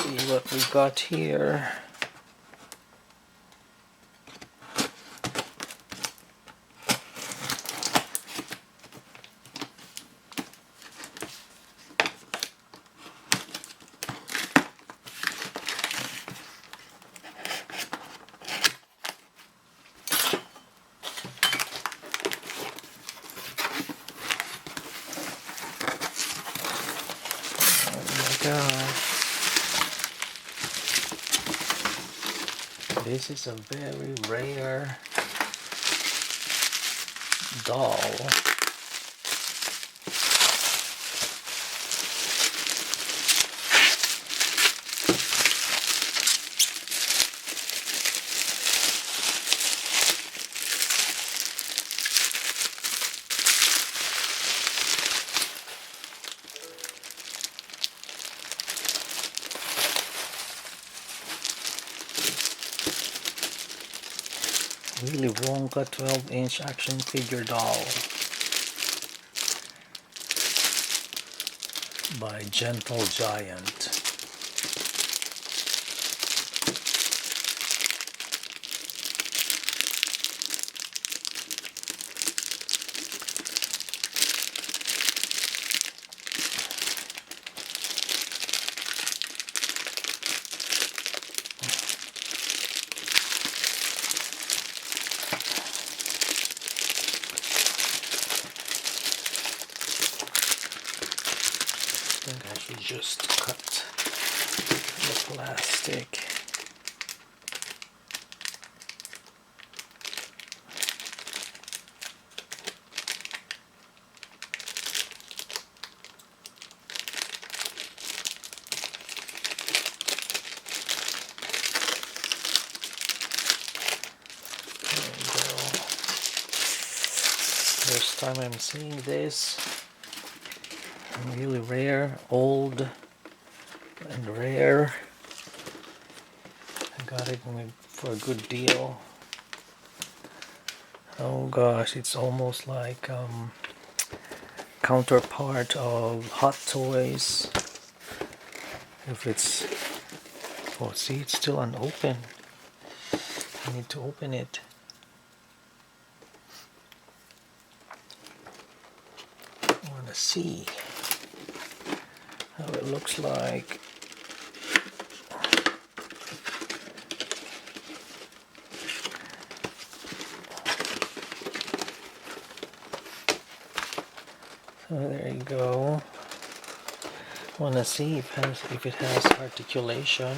see what we got here. This is a very rare doll. Willy Wonka 12-inch action figure doll by Gentle Giant. I think I should just cut the plastic. There we go. First time I'm seeing this. Really rare, old and rare. I got it for a good deal. Oh gosh, it's almost like counterpart of Hot Toys. If it's, oh see, it's still unopened. I need to open it. I want to see how it looks like. So there you go. Want to see if it has articulation.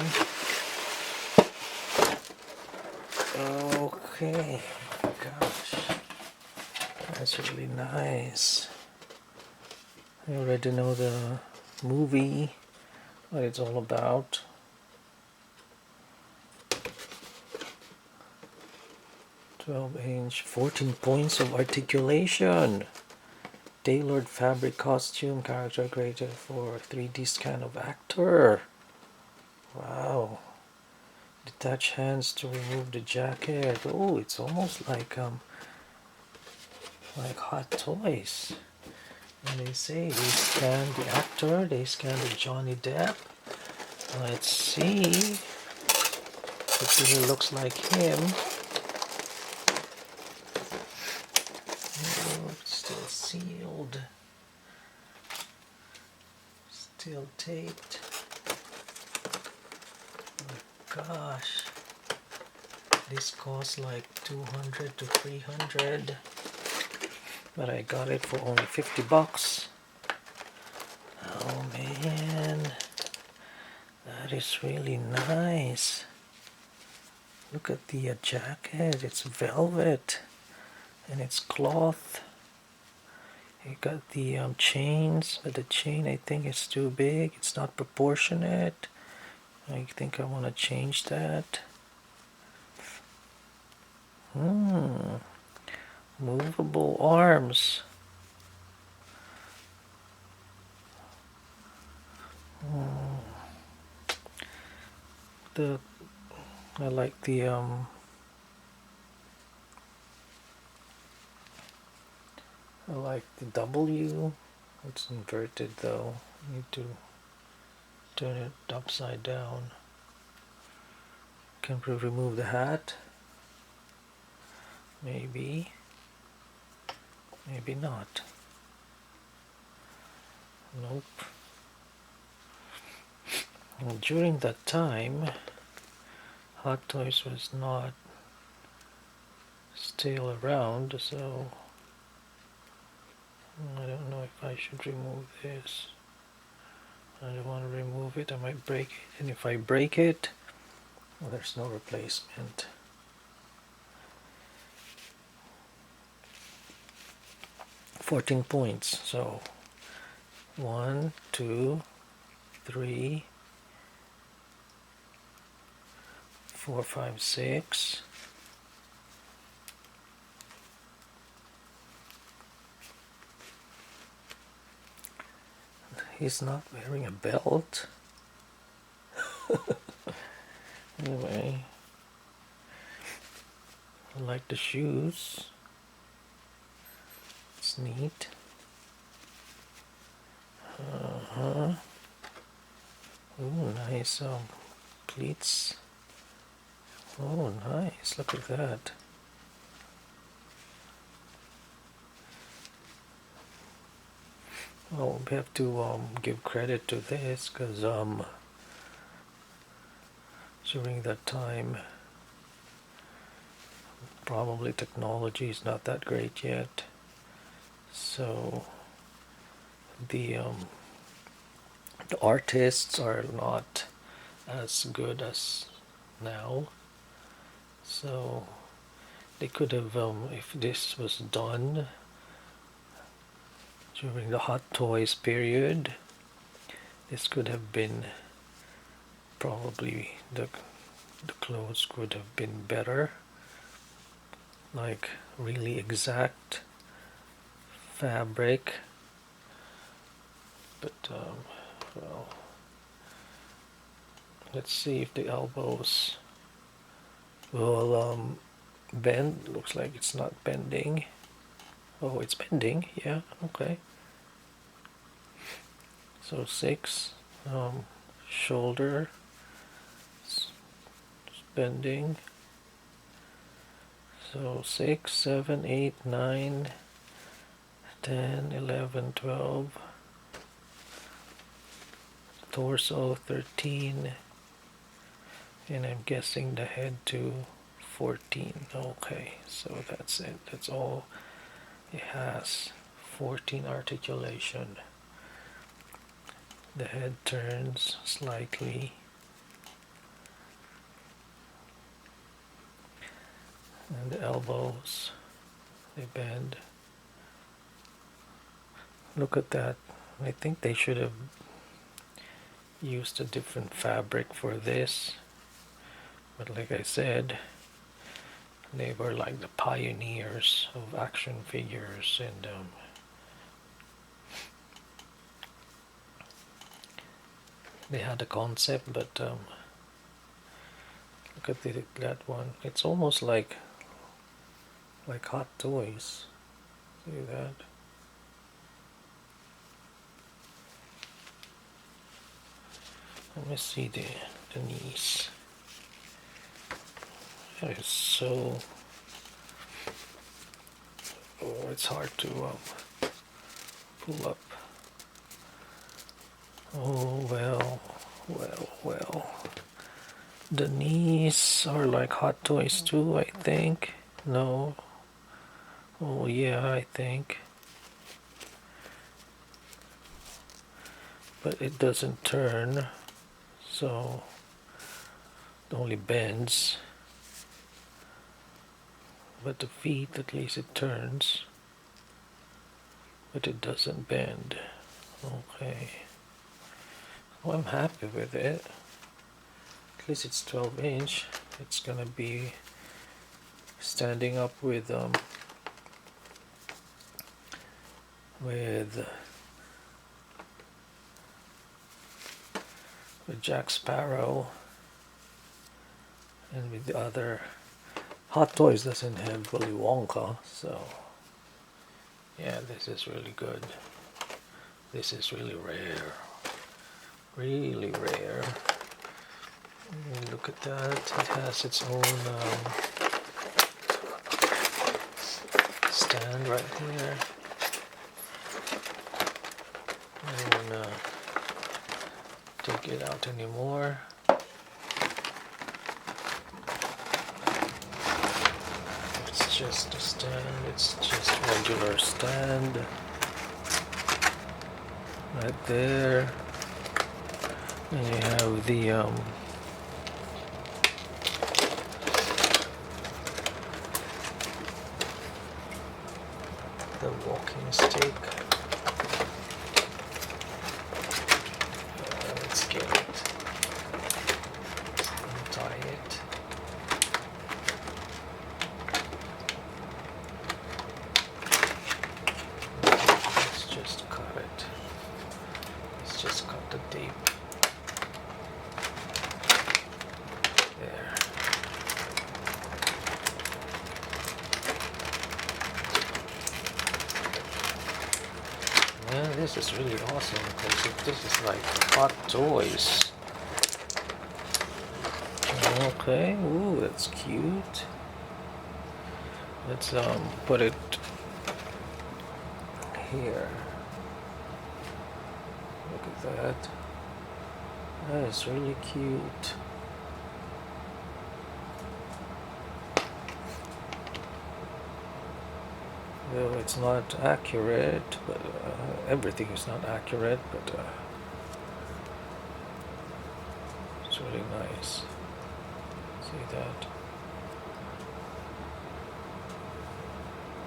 Okay, gosh, that's really nice. I already know the movie, what it's all about. "12-inch, 14 points of articulation. Tailored fabric costume, character created for 3D scan of actor." Wow. Detach hands to remove the jacket. Oh, it's almost like Hot Toys. And they say they scanned the actor, they scanned the Johnny Depp. Let's see. It really looks like him. Oh, it's still sealed. Still taped. Oh gosh. This costs like 200 to 300. But I got it for only 50 bucks. Oh man, that is really nice. Look at the jacket, it's velvet and it's cloth. You got the chains, but the chain I think is too big, it's not proportionate. I think I want to change that. Movable arms. I like the W. It's inverted though. I need to turn it upside down. Can we remove the hat? Maybe. Maybe not. Nope. And during that time, Hot Toys was not still around, so I don't know if I should remove this. I don't want to remove it, I might break it, and if I break it, well, there's no replacement. $14 points, so 1, 2, 3, 4, 5, 6. He's not wearing a belt. Anyway, I like the shoes. It's neat. Ooh, nice pleats. Oh, nice. Look at that. Well, we have to give credit to this because during that time, probably technology is not that great yet. So the artists are not as good as now. So they could have, if this was done during the Hot Toys period, this could have been probably the clothes could have been better, like really exact fabric. But well, let's see if the elbows will bend. Looks like it's not bending. Oh, it's bending. Yeah, okay. So 6, shoulder bending. So 6, 7, 8, 9, 10, 11, 12. Torso 13. And I'm guessing the head to 14. Okay, so that's it. That's all it has. 14 articulation. The head turns slightly. And the elbows, they bend. Look at that. I think they should have used a different fabric for this. But like I said, they were like the pioneers of action figures, and they had a concept, but look at that one. It's almost like Hot Toys. See that? Let me see the knees. That is so. Oh, it's hard to pull up. Oh well. The knees are like Hot Toys too, I think. No. Oh yeah, I think. But it doesn't turn, so it only bends. But the feet, at least it turns. But it doesn't bend. Okay. Well, I'm happy with it. At least it's 12-inch. It's gonna be standing up with Jack Sparrow, and with the other. Hot Toys doesn't have Willy Wonka, so yeah, this is really good. This is really rare. really rare. Look at that, it has its own stand right here. I don't wanna take it out anymore. It's just a stand, it's just regular stand. Right there. And you have the walking stick. Let's get it. Let's untie it. Let's just cut it. Let's just cut the tape. There. Man, this is really awesome because this is like hot toys. Okay, ooh, that's cute. Let's put it here. Look at that. That is really cute. Though it's not accurate, but everything is not accurate, but it's really nice. See that?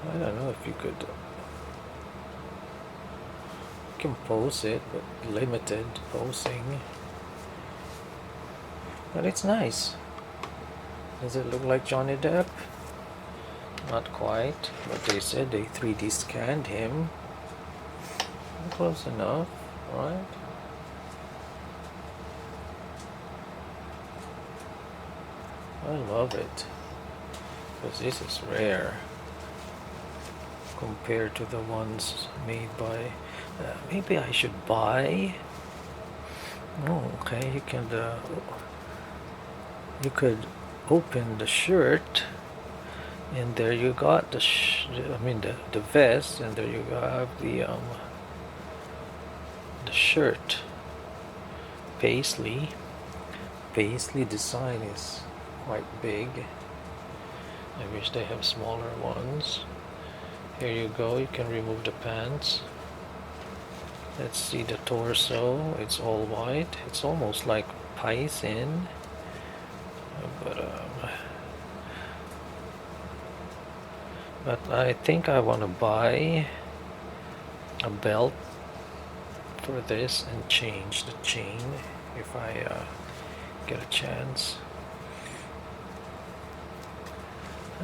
I don't know if you could compose it, but limited posing. But it's nice. Does it look like Johnny Depp? Not quite, but they said they 3D scanned him. Close enough, right? I love it, because this is rare compared to the ones made by maybe I should buy. Oh, okay, you could open the shirt, and there you got the vest, and there you have the shirt. Paisley design is quite big. I wish they have smaller ones. Here you go, you can remove the pants. Let's see the torso, it's all white. It's almost like Paisin, but I think I want to buy a belt for this and change the chain if I get a chance.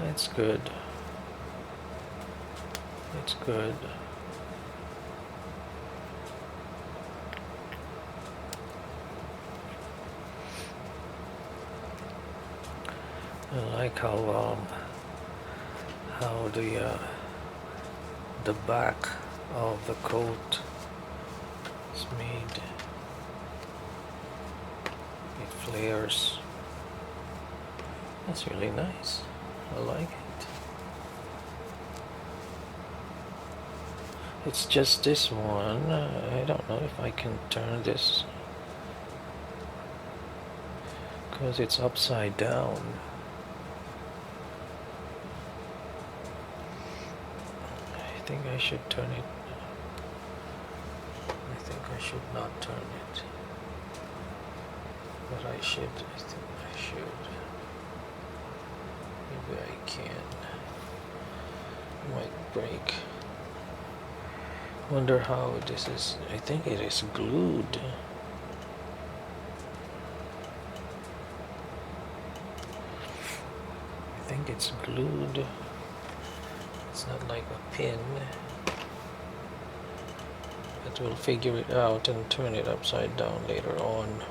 It's good. It's good. I like how the back of the coat is made. It flares. That's really nice. I like it. It's just this one. I don't know if I can turn this because it's upside down. I think I should turn it. I think I should not turn it. But I should. I think I should. Maybe I can. It might break. Wonder how this is. I think it is glued. I think it's glued. It's not like a pin. But we'll figure it out and turn it upside down later on.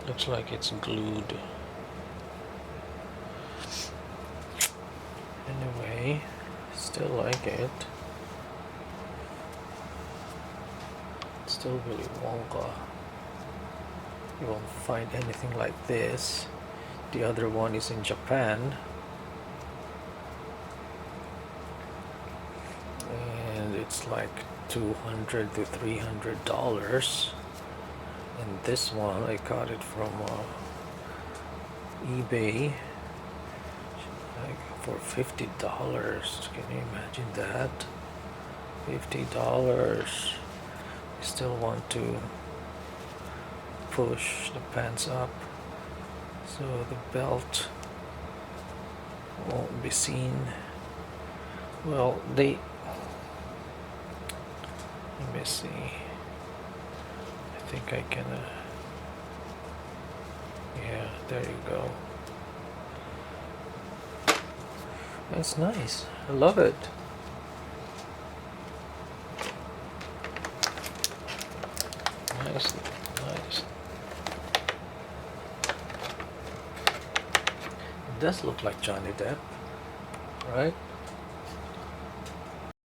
Looks like it's glued. Anyway, still like it. Still Willy Wonka. You won't find anything like this. The other one is in Japan. And it's like $200 to $300. And this one I got it from eBay, like for $50. Can you imagine that? $50. I still want to push the pants up so the belt won't be seen. Well, let me see. I think I can, yeah, there you go. That's nice. I love it. Nice, nice. It does look like Johnny Depp, right?